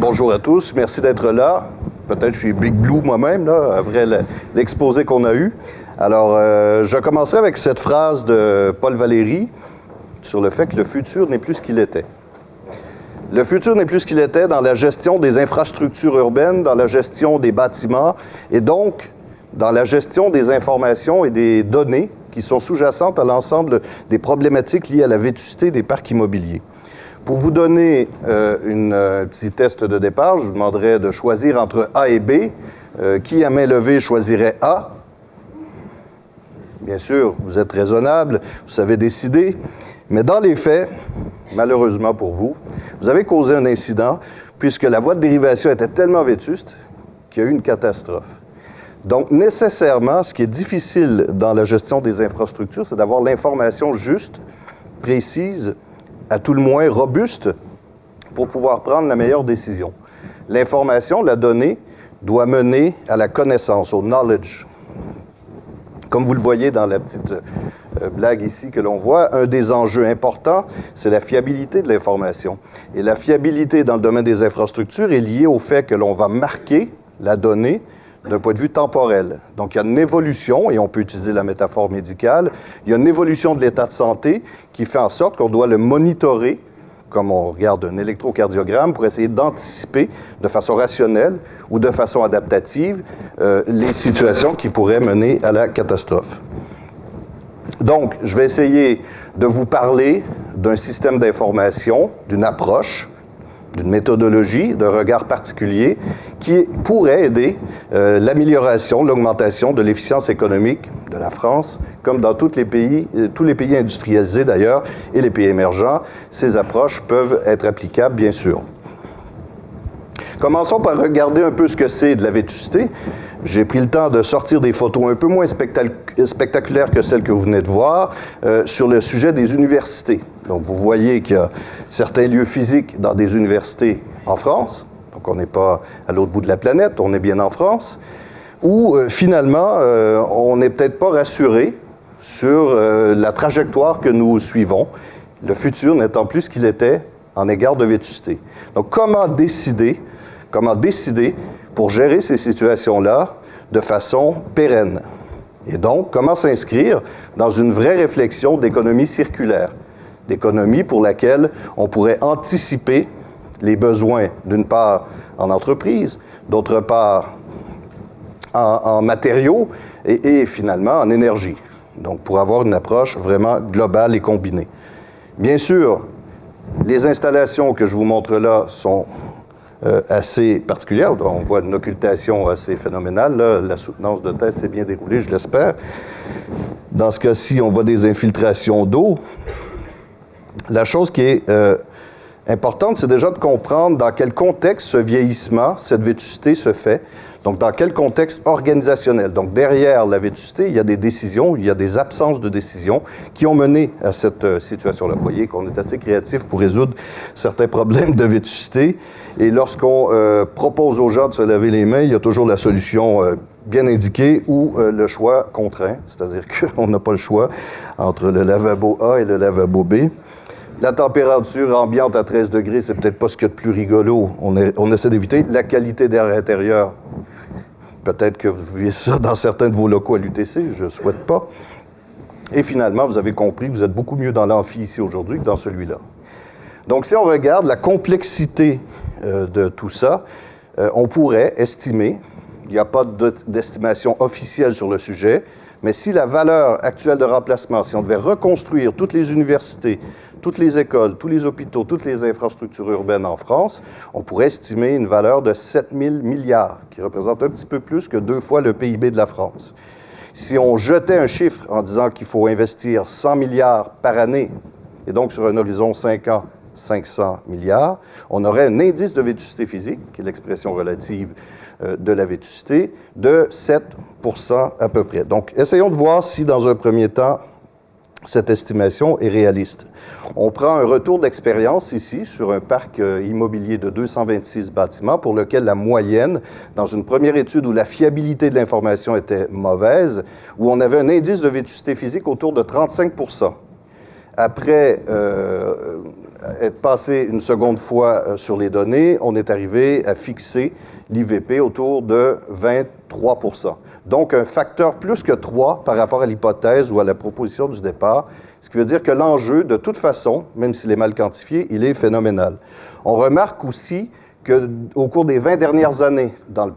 bonjour à tous. Merci d'être là. Peut-être je suis Big Blue moi-même, là, après l'exposé qu'on a eu. Alors, je commencerai avec cette phrase de Paul Valéry sur le fait que le futur n'est plus ce qu'il était. Le futur n'est plus ce qu'il était dans la gestion des infrastructures urbaines, dans la gestion des bâtiments et donc dans la gestion des informations et des données qui sont sous-jacentes à l'ensemble des problématiques liées à la vétusté des parcs immobiliers. Pour vous donner un petit test de départ, je vous demanderai de choisir entre A et B. Qui à main levée choisirait A? Bien sûr, vous êtes raisonnable, vous savez décider, mais dans les faits, malheureusement pour vous, vous avez causé un incident puisque la voie de dérivation était tellement vétuste qu'il y a eu une catastrophe. Donc, nécessairement, ce qui est difficile dans la gestion des infrastructures, c'est d'avoir l'information juste, précise, à tout le moins robuste, pour pouvoir prendre la meilleure décision. L'information, la donnée, doit mener à la connaissance, au knowledge. Comme vous le voyez dans la petite blague ici que l'on voit, un des enjeux importants, c'est la fiabilité de l'information. Et la fiabilité dans le domaine des infrastructures est liée au fait que l'on va marquer la donnée d'un point de vue temporel. Donc, il y a une évolution, et on peut utiliser la métaphore médicale, il y a une évolution de l'état de santé qui fait en sorte qu'on doit le monitorer, comme on regarde un électrocardiogramme, pour essayer d'anticiper de façon rationnelle ou de façon adaptative les situations qui pourraient mener à la catastrophe. Donc, je vais essayer de vous parler d'un système d'information, d'une approche, d'une méthodologie, d'un regard particulier qui pourrait aider l'amélioration, l'augmentation de l'efficience économique de la France, comme dans tous les pays industrialisés d'ailleurs, et les pays émergents. Ces approches peuvent être applicables, bien sûr. Commençons par regarder un peu ce que c'est de la vétusté. J'ai pris le temps de sortir des photos un peu moins spectaculaires que celles que vous venez de voir sur le sujet des universités. Donc, vous voyez qu'il y a certains lieux physiques dans des universités en France, donc on n'est pas à l'autre bout de la planète, on est bien en France, où finalement, on n'est peut-être pas rassuré sur la trajectoire que nous suivons, le futur n'étant plus ce qu'il était en égard de vétusté. Donc, comment décider pour gérer ces situations-là de façon pérenne? Et donc, comment s'inscrire dans une vraie réflexion d'économie circulaire, d'économie pour laquelle on pourrait anticiper les besoins, d'une part en entreprise, d'autre part en matériaux et finalement en énergie. Donc, pour avoir une approche vraiment globale et combinée. Bien sûr, les installations que je vous montre là sont assez particulière. On voit une occultation assez phénoménale. Là. La soutenance de thèse s'est bien déroulée, je l'espère. Dans ce cas-ci, on voit des infiltrations d'eau. La chose qui est importante, c'est déjà de comprendre dans quel contexte ce vieillissement, cette vétusté se fait. Donc, dans quel contexte organisationnel. Donc, derrière la vétusté, il y a des décisions, il y a des absences de décisions qui ont mené à cette situation-là. Vous voyez qu'on est assez créatif pour résoudre certains problèmes de vétusté. Et lorsqu'on propose aux gens de se laver les mains, il y a toujours la solution bien indiquée ou le choix contraint, c'est-à-dire qu'on n'a pas le choix entre le lavabo A et le lavabo B. La température ambiante à 13 degrés, c'est peut-être pas ce qu'il y a de plus rigolo. On essaie d'éviter. La qualité d'air intérieur, peut-être que vous vivez ça dans certains de vos locaux à l'UTC, je ne souhaite pas. Et finalement, vous avez compris, vous êtes beaucoup mieux dans l'amphi ici aujourd'hui que dans celui-là. Donc, si on regarde la complexité de tout ça, on pourrait estimer, il n'y a pas d'estimation officielle sur le sujet, mais si la valeur actuelle de remplacement, si on devait reconstruire toutes les universités, toutes les écoles, tous les hôpitaux, toutes les infrastructures urbaines en France, on pourrait estimer une valeur de 7 000 milliards, qui représente un petit peu plus que 2 fois le PIB de la France. Si on jetait un chiffre en disant qu'il faut investir 100 milliards par année, et donc sur un horizon 5 ans, 500 milliards, on aurait un indice de vétusté physique, qui est l'expression relative de la vétusté, de 7% à peu près. Donc, essayons de voir si, dans un premier temps, cette estimation est réaliste. On prend un retour d'expérience ici sur un parc immobilier de 226 bâtiments pour lequel la moyenne, dans une première étude où la fiabilité de l'information était mauvaise, où on avait un indice de vétusté physique autour de 35%. après être passé une seconde fois sur les données, on est arrivé à fixer l'IVP autour de 23 %. Donc, un facteur plus que 3 par rapport à l'hypothèse ou à la proposition du départ, ce qui veut dire que l'enjeu, de toute façon, même s'il est mal quantifié, il est phénoménal. On remarque aussi qu'au cours des 20 dernières années, dans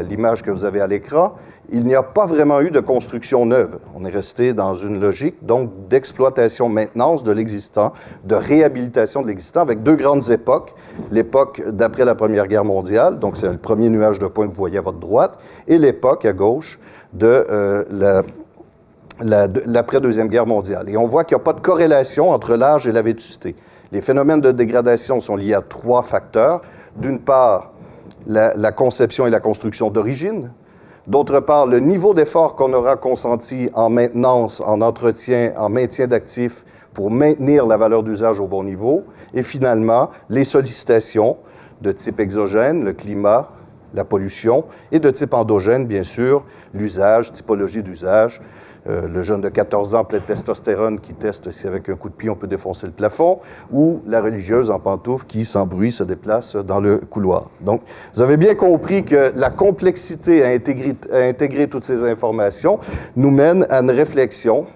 l'image que vous avez à l'écran, il n'y a pas vraiment eu de construction neuve. On est resté dans une logique, donc, d'exploitation-maintenance de l'existant, de réhabilitation de l'existant, avec deux grandes époques. L'époque d'après la Première Guerre mondiale, donc c'est le premier nuage de points que vous voyez à votre droite, et l'époque, à gauche, de l'après-Deuxième Guerre mondiale. Et on voit qu'il n'y a pas de corrélation entre l'âge et la vétusté. Les phénomènes de dégradation sont liés à trois facteurs. D'une part, la conception et la construction d'origine. D'autre part, le niveau d'effort qu'on aura consenti en maintenance, en entretien, en maintien d'actifs pour maintenir la valeur d'usage au bon niveau. Et finalement, les sollicitations de type exogène, le climat, la pollution, et de type endogène, bien sûr, l'usage, typologie d'usage. Le jeune de 14 ans plein de testostérone qui teste si avec un coup de pied on peut défoncer le plafond, ou la religieuse en pantoufles qui, sans bruit, se déplace dans le couloir. Donc, vous avez bien compris que la complexité à intégrer toutes ces informations nous mène à une réflexion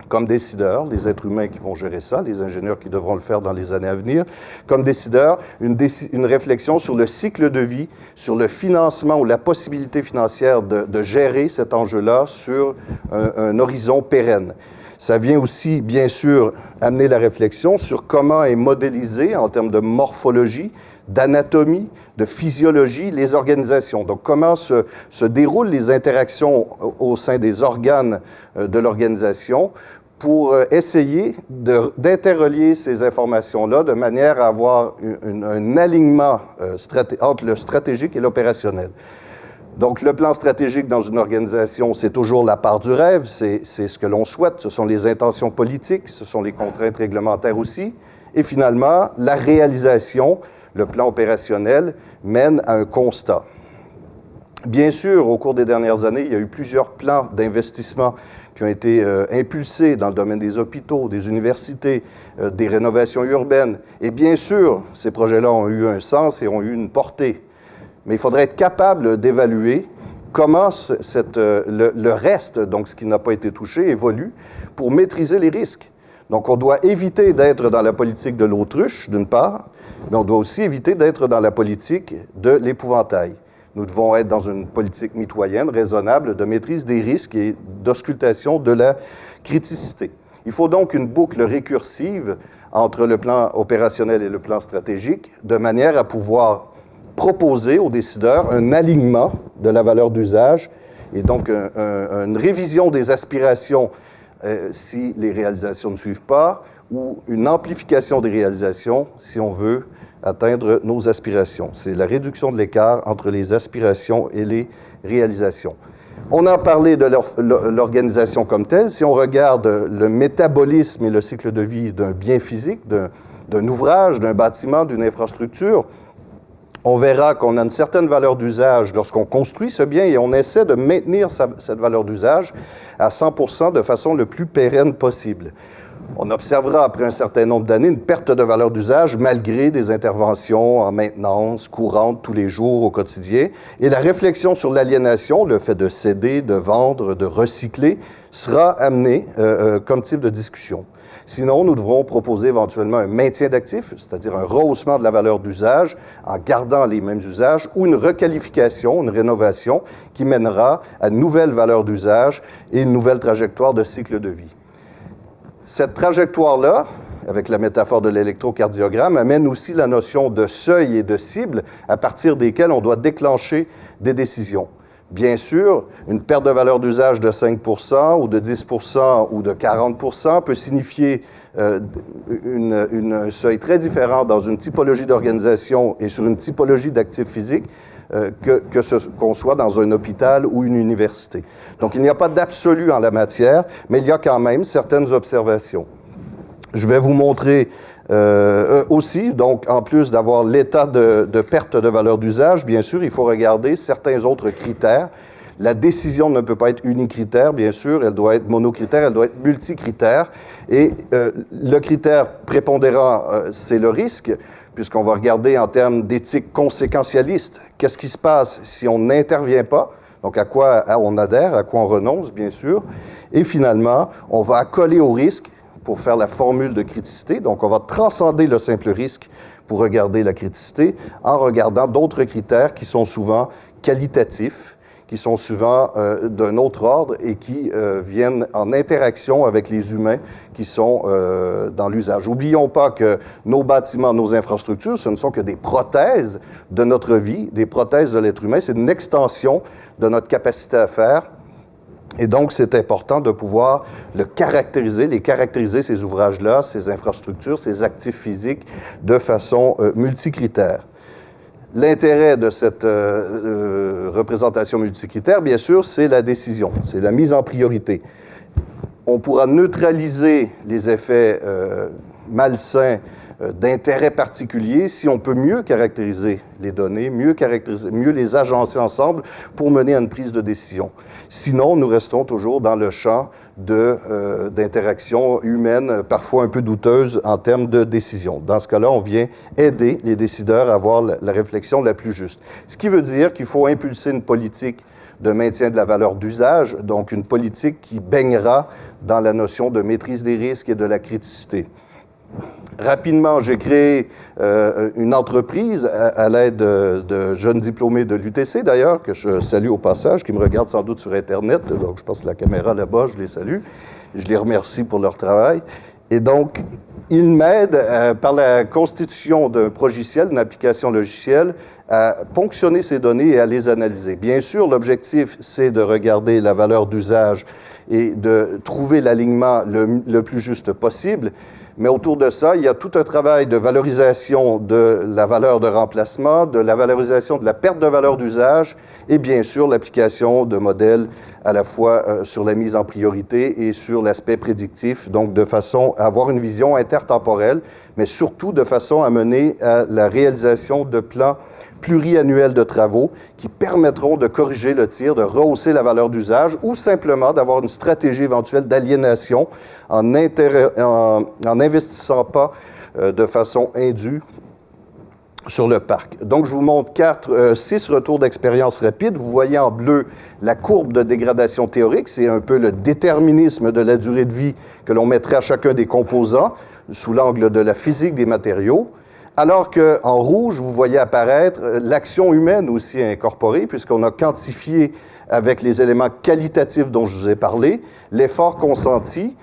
comme décideurs, les êtres humains qui vont gérer ça, les ingénieurs qui devront le faire dans les années à venir, comme décideurs, une réflexion sur le cycle de vie, sur le financement ou la possibilité financière de gérer cet enjeu-là sur un horizon pérenne. Ça vient aussi, bien sûr, amener la réflexion sur comment est modélisé en termes de morphologie, d'anatomie, de physiologie, les organisations. Donc, comment se déroulent les interactions au sein des organes de l'organisation pour essayer d'interrelier ces informations-là de manière à avoir un alignement entre le stratégique et l'opérationnel. Donc, le plan stratégique dans une organisation, c'est toujours la part du rêve, c'est ce que l'on souhaite, ce sont les intentions politiques, ce sont les contraintes réglementaires aussi. Et finalement, la réalisation, le plan opérationnel, mène à un constat. Bien sûr, au cours des dernières années, il y a eu plusieurs plans d'investissement qui ont été impulsés dans le domaine des hôpitaux, des universités, des rénovations urbaines. Et bien sûr, ces projets-là ont eu un sens et ont eu une portée. Mais il faudrait être capable d'évaluer comment le reste, donc ce qui n'a pas été touché, évolue pour maîtriser les risques. Donc, on doit éviter d'être dans la politique de l'autruche, d'une part, mais on doit aussi éviter d'être dans la politique de l'épouvantail. Nous devons être dans une politique mitoyenne, raisonnable, de maîtrise des risques et d'auscultation de la criticité. Il faut donc une boucle récursive entre le plan opérationnel et le plan stratégique, de manière à pouvoir proposer aux décideurs un alignement de la valeur d'usage et donc une révision des aspirations si les réalisations ne suivent pas, ou une amplification des réalisations si on veut atteindre nos aspirations. C'est la réduction de l'écart entre les aspirations et les réalisations. On a parlé de l'organisation comme telle. Si on regarde le métabolisme et le cycle de vie d'un bien physique, d'un ouvrage, d'un bâtiment, d'une infrastructure, on verra qu'on a une certaine valeur d'usage lorsqu'on construit ce bien et on essaie de maintenir cette valeur d'usage à 100% de façon le plus pérenne possible. On observera après un certain nombre d'années une perte de valeur d'usage malgré des interventions en maintenance courante tous les jours au quotidien. Et la réflexion sur l'aliénation, le fait de céder, de vendre, de recycler, sera amenée comme type de discussion. Sinon, nous devrons proposer éventuellement un maintien d'actifs, c'est-à-dire un rehaussement de la valeur d'usage en gardant les mêmes usages, ou une requalification, une rénovation qui mènera à une nouvelle valeur d'usage et une nouvelle trajectoire de cycle de vie. Cette trajectoire-là, avec la métaphore de l'électrocardiogramme, amène aussi la notion de seuil et de cible à partir desquels on doit déclencher des décisions. Bien sûr, une perte de valeur d'usage de 5% ou de 10% ou de 40% peut signifier un seuil très différent dans une typologie d'organisation et sur une typologie d'actifs physiques qu'on soit dans un hôpital ou une université. Donc, il n'y a pas d'absolu en la matière, mais il y a quand même certaines observations. Je vais vous montrer aussi, donc, en plus d'avoir l'état de perte de valeur d'usage, bien sûr, il faut regarder certains autres critères. La décision ne peut pas être unicritère, bien sûr, elle doit être monocritère, elle doit être multicritère. Et le critère prépondérant, c'est le risque, puisqu'on va regarder en termes d'éthique conséquentialiste, qu'est-ce qui se passe si on n'intervient pas, donc à quoi on adhère, à quoi on renonce, bien sûr. Et finalement, on va accoler au risque pour faire la formule de criticité, donc on va transcender le simple risque pour regarder la criticité en regardant d'autres critères qui sont souvent qualitatifs, qui sont souvent d'un autre ordre et qui viennent en interaction avec les humains qui sont dans l'usage. N'oublions pas que nos bâtiments, nos infrastructures, ce ne sont que des prothèses de notre vie, des prothèses de l'être humain. C'est une extension de notre capacité à faire. Et donc, c'est important de pouvoir les caractériser, ces ouvrages-là, ces infrastructures, ces actifs physiques, de façon multicritère. L'intérêt de cette représentation multicritère, bien sûr, c'est la décision, c'est la mise en priorité. On pourra neutraliser les effets malsains d'intérêt particulier si on peut mieux caractériser les données, mieux les agencer ensemble pour mener à une prise de décision. Sinon, nous restons toujours dans le champ d'interaction humaine, parfois un peu douteuse en termes de décision. Dans ce cas-là, on vient aider les décideurs à avoir la réflexion la plus juste. Ce qui veut dire qu'il faut impulser une politique de maintien de la valeur d'usage, donc une politique qui baignera dans la notion de maîtrise des risques et de la criticité. Rapidement, j'ai créé une entreprise à l'aide de jeunes diplômés de l'UTC, d'ailleurs, que je salue au passage, qui me regardent sans doute sur Internet. Donc, je pense que la caméra là-bas, je les salue. Je les remercie pour leur travail. Et donc, ils m'aident par la constitution d'un progiciel, d'une application logicielle, à ponctionner ces données et à les analyser. Bien sûr, l'objectif, c'est de regarder la valeur d'usage et de trouver l'alignement le plus juste possible. Mais autour de ça, il y a tout un travail de valorisation de la valeur de remplacement, de la valorisation de la perte de valeur d'usage et bien sûr l'application de modèles à la fois sur la mise en priorité et sur l'aspect prédictif, donc de façon à avoir une vision intertemporelle, mais surtout de façon à mener à la réalisation de plans pluriannuels de travaux qui permettront de corriger le tir, de rehausser la valeur d'usage ou simplement d'avoir une stratégie éventuelle d'aliénation en n'investissant pas de façon indue sur le parc. Donc, je vous montre 6 retours d'expérience rapides. Vous voyez en bleu la courbe de dégradation théorique. C'est un peu le déterminisme de la durée de vie que l'on mettrait à chacun des composants sous l'angle de la physique des matériaux. Alors qu'en rouge, vous voyez apparaître l'action humaine aussi incorporée, puisqu'on a quantifié avec les éléments qualitatifs dont je vous ai parlé, l'effort consenti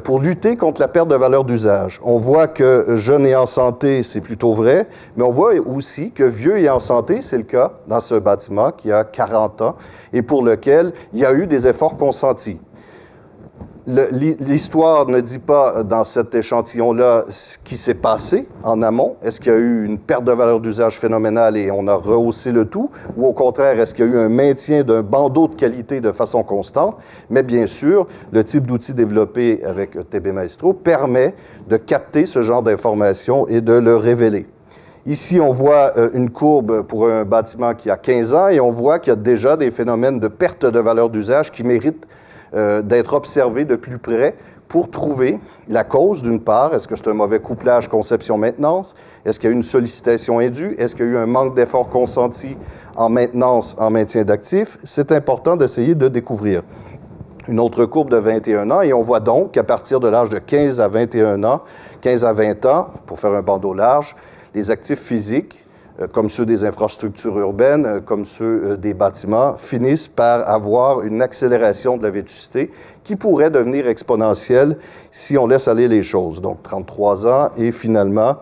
pour lutter contre la perte de valeur d'usage. On voit que jeune et en santé, c'est plutôt vrai, mais on voit aussi que vieux et en santé, c'est le cas dans ce bâtiment qui a 40 ans et pour lequel il y a eu des efforts consentis. L'histoire ne dit pas dans cet échantillon-là ce qui s'est passé en amont. Est-ce qu'il y a eu une perte de valeur d'usage phénoménale et on a rehaussé le tout? Ou au contraire, est-ce qu'il y a eu un maintien d'un bandeau de qualité de façon constante? Mais bien sûr, le type d'outil développé avec TB Maestro permet de capter ce genre d'informations et de le révéler. Ici, on voit une courbe pour un bâtiment qui a 15 ans et on voit qu'il y a déjà des phénomènes de perte de valeur d'usage qui méritent d'être observé de plus près pour trouver la cause, d'une part. Est-ce que c'est un mauvais couplage conception-maintenance? Est-ce qu'il y a eu une sollicitation indue? Est-ce qu'il y a eu un manque d'effort consenti en maintenance, en maintien d'actifs? C'est important d'essayer de découvrir. Une autre courbe de 21 ans, et on voit donc qu'à partir de l'âge de 15 à 21 ans, 15 à 20 ans, pour faire un bandeau large, les actifs physiques, comme ceux des infrastructures urbaines, comme ceux des bâtiments, finissent par avoir une accélération de la vétusté qui pourrait devenir exponentielle si on laisse aller les choses. Donc, 33 ans et finalement,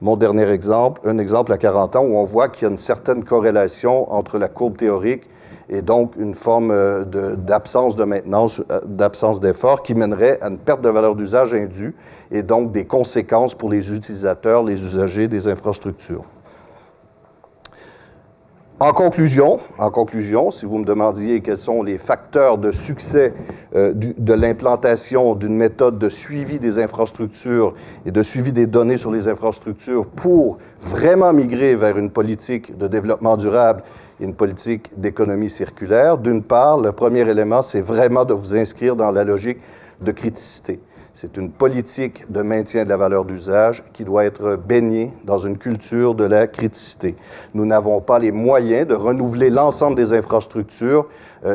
mon dernier exemple, un exemple à 40 ans où on voit qu'il y a une certaine corrélation entre la courbe théorique et donc une forme d'absence de maintenance, d'absence d'effort qui mènerait à une perte de valeur d'usage indue et donc des conséquences pour les utilisateurs, les usagers des infrastructures. En conclusion, si vous me demandiez quels sont les facteurs de succès de l'implantation d'une méthode de suivi des infrastructures et de suivi des données sur les infrastructures pour vraiment migrer vers une politique de développement durable et une politique d'économie circulaire, d'une part, le premier élément, c'est vraiment de vous inscrire dans la logique de criticité. C'est une politique de maintien de la valeur d'usage qui doit être baignée dans une culture de la criticité. Nous n'avons pas les moyens de renouveler l'ensemble des infrastructures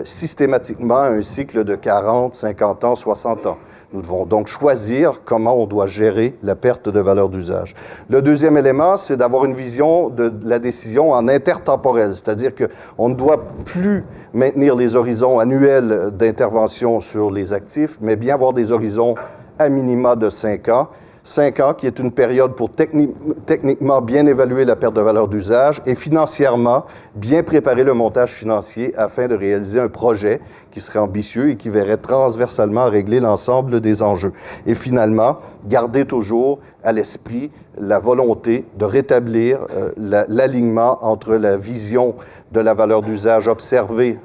systématiquement à un cycle de 40, 50 ans, 60 ans. Nous devons donc choisir comment on doit gérer la perte de valeur d'usage. Le deuxième élément, c'est d'avoir une vision de la décision en intertemporel, c'est-à-dire qu'on ne doit plus maintenir les horizons annuels d'intervention sur les actifs, mais bien avoir des horizons à minima de 5 ans. 5 ans qui est une période pour techniquement bien évaluer la perte de valeur d'usage et financièrement bien préparer le montage financier afin de réaliser un projet qui serait ambitieux et qui verrait transversalement régler l'ensemble des enjeux. Et finalement, garder toujours à l'esprit la volonté de rétablir l'alignement entre la vision de la valeur d'usage observée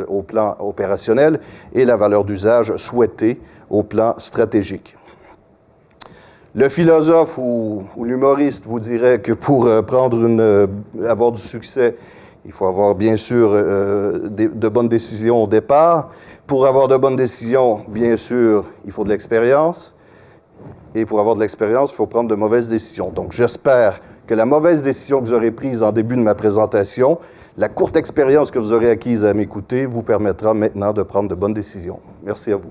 au plan opérationnel et la valeur d'usage souhaitée au plan stratégique. Le philosophe ou l'humoriste vous dirait que pour avoir du succès, il faut avoir bien sûr de bonnes décisions au départ. Pour avoir de bonnes décisions, bien sûr, il faut de l'expérience. Et pour avoir de l'expérience, il faut prendre de mauvaises décisions. Donc j'espère que la mauvaise décision que vous aurez prise en début de ma présentation, la courte expérience que vous aurez acquise à m'écouter, vous permettra maintenant de prendre de bonnes décisions. Merci à vous.